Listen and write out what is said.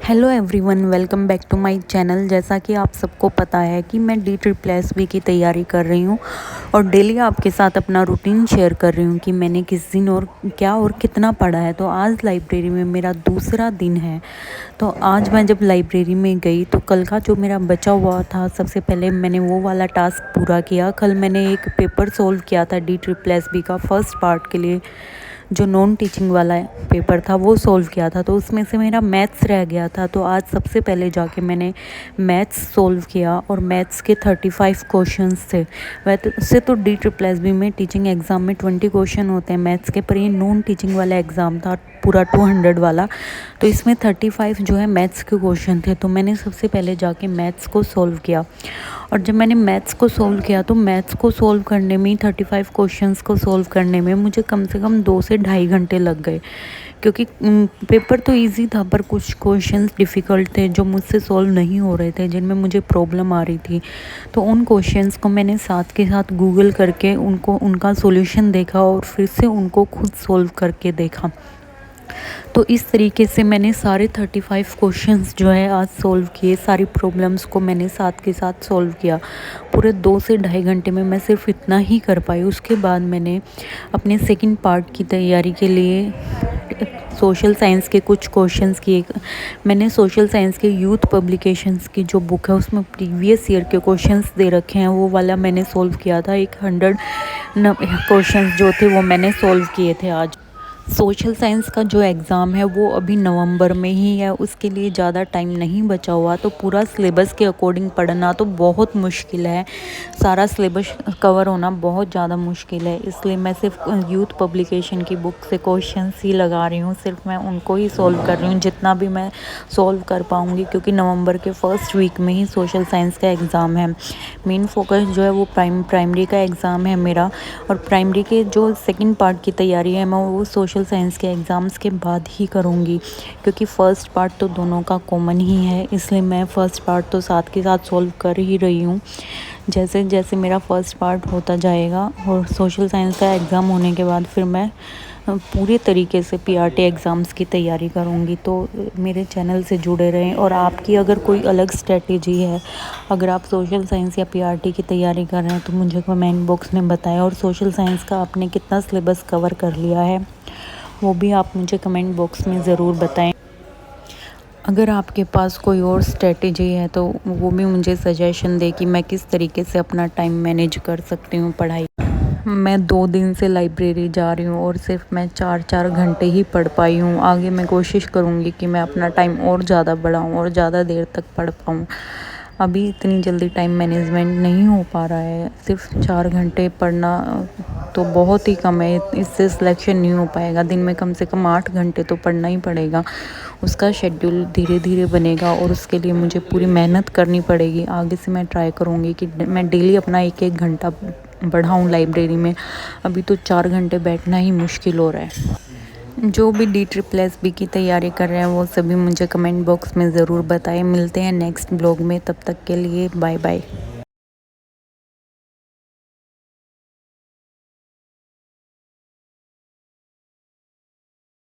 Hello everyone, welcome back to my channel. जैसा कि आप सबको पता है कि मैं DSSB की तैयारी कर रही हूँ और डेली आपके साथ अपना रूटीन शेयर कर रही हूँ कि मैंने किस दिन और क्या और कितना पढ़ा है। तो आज लाइब्रेरी में मेरा दूसरा दिन है। तो आज मैं जब लाइब्रेरी में गई तो कल का जो मेरा बचा हुआ था, सबसे पहले मैंने वो वाला टास्क पूरा किया। कल मैंने एक पेपर सोल्व किया था DSSB का फर्स्ट पार्ट के लिए, जो नॉन टीचिंग वाला पेपर था वो सोल्व किया था। तो उसमें से मेरा मैथ्स रह गया था, तो आज सबसे पहले जाके मैंने मैथ्स सोल्व किया और मैथ्स के 35 क्वेश्चंस थे। वैसे तो DSSB में टीचिंग एग्ज़ाम में 20 क्वेश्चन होते हैं मैथ्स के, पर ये नॉन टीचिंग वाला एग्ज़ाम था पूरा 200 वाला, तो इसमें 35 जो है मैथ्स के क्वेश्चन थे। तो मैंने सबसे पहले जाके मैथ्स को सोल्व किया और जब मैंने मैथ्स को सोल्व किया तो मैथ्स को सोल्व करने में 35 क्वेश्चंस को सोल्व करने में मुझे कम से कम 2 से ढाई घंटे लग गए, क्योंकि पेपर तो इजी था पर कुछ क्वेश्चंस डिफ़िकल्ट थे जो मुझसे सॉल्व नहीं हो रहे थे, जिनमें मुझे प्रॉब्लम आ रही थी। तो उन क्वेश्चंस को मैंने साथ के साथ गूगल करके उनका सॉल्यूशन देखा और फिर से उनको खुद सॉल्व करके देखा। तो इस तरीके से मैंने सारे 35 क्वेश्चंस जो है आज सॉल्व किए। सारी प्रॉब्लम्स को मैंने साथ के साथ सॉल्व किया। पूरे 2 से ढाई घंटे में मैं सिर्फ इतना ही कर पाई। उसके बाद मैंने अपने सेकंड पार्ट की तैयारी के लिए सोशल साइंस के कुछ क्वेश्चंस किए। मैंने सोशल साइंस के यूथ पब्लिकेशंस की जो बुक है उसमें प्रीवियस ईयर के क्वेश्चंस दे रखे हैं, वो वाला मैंने सॉल्व किया था। 100 क्वेश्चंस जो थे वो मैंने सॉल्व किए थे आज। सोशल साइंस का जो एग्ज़ाम है वो अभी नवंबर में ही है, उसके लिए ज़्यादा टाइम नहीं बचा हुआ। तो पूरा सिलेबस के अकॉर्डिंग पढ़ना तो बहुत मुश्किल है, सारा सिलेबस कवर होना बहुत ज़्यादा मुश्किल है। इसलिए मैं सिर्फ यूथ पब्लिकेशन की बुक से क्वेश्चंस ही लगा रही हूँ, सिर्फ मैं उनको ही सॉल्व कर रही हूँ जितना भी मैं सॉल्व कर पाऊँगी, क्योंकि नवंबर के फर्स्ट वीक में ही सोशल साइंस का एग्ज़ाम है। मेन फोकस जो है वो प्राइमरी का एग्ज़ाम है मेरा, और प्राइमरी के जो सेकेंड पार्ट की तैयारी है मैं वो सोशल साइंस के एग्ज़ाम्स के बाद ही करूँगी, क्योंकि फ़र्स्ट पार्ट तो दोनों का कॉमन ही है। इसलिए मैं फ़र्स्ट पार्ट तो साथ के साथ सॉल्व कर ही रही हूँ। जैसे जैसे मेरा फ़र्स्ट पार्ट होता जाएगा और सोशल साइंस का एग्ज़ाम होने के बाद फिर मैं पूरे तरीके से PRT एग्ज़ाम्स की तैयारी करूँगी। तो मेरे चैनल से जुड़े रहें। और आपकी अगर कोई अलग स्ट्रेटेजी है, अगर आप सोशल साइंस या PRT की तैयारी कर रहे हैं तो मुझे कमेंट बॉक्स में बताएं। और सोशल साइंस का आपने कितना सिलेबस कवर कर लिया है वो भी आप मुझे कमेंट बॉक्स में ज़रूर बताएं। अगर आपके पास कोई और स्ट्रेटेजी है तो वो भी मुझे सजेशन दें कि मैं किस तरीके से अपना टाइम मैनेज कर सकती हूँ पढ़ाई। मैं 2 दिन से लाइब्रेरी जा रही हूँ और सिर्फ मैं 4-4 घंटे ही पढ़ पाई हूँ। आगे मैं कोशिश करूँगी कि मैं अपना टाइम और ज़्यादा बढ़ाऊँ और ज़्यादा देर तक पढ़ पाऊँ। अभी इतनी जल्दी टाइम मैनेजमेंट नहीं हो पा रहा है। सिर्फ 4 घंटे पढ़ना तो बहुत ही कम है, इससे सिलेक्शन नहीं हो पाएगा। दिन में कम से कम 8 घंटे तो पढ़ना ही पड़ेगा। उसका शेड्यूल धीरे धीरे बनेगा और उसके लिए मुझे पूरी मेहनत करनी पड़ेगी। आगे से मैं ट्राई करूँगी कि मैं डेली अपना 1-1 घंटा बढ़ाऊँ लाइब्रेरी में। अभी तो 4 घंटे बैठना ही मुश्किल हो रहा है। जो भी DSSB की तैयारी कर रहे हैं वो सभी मुझे कमेंट बॉक्स में ज़रूर बताएं। मिलते हैं नेक्स्ट ब्लॉग में, तब तक के लिए बाय बाय।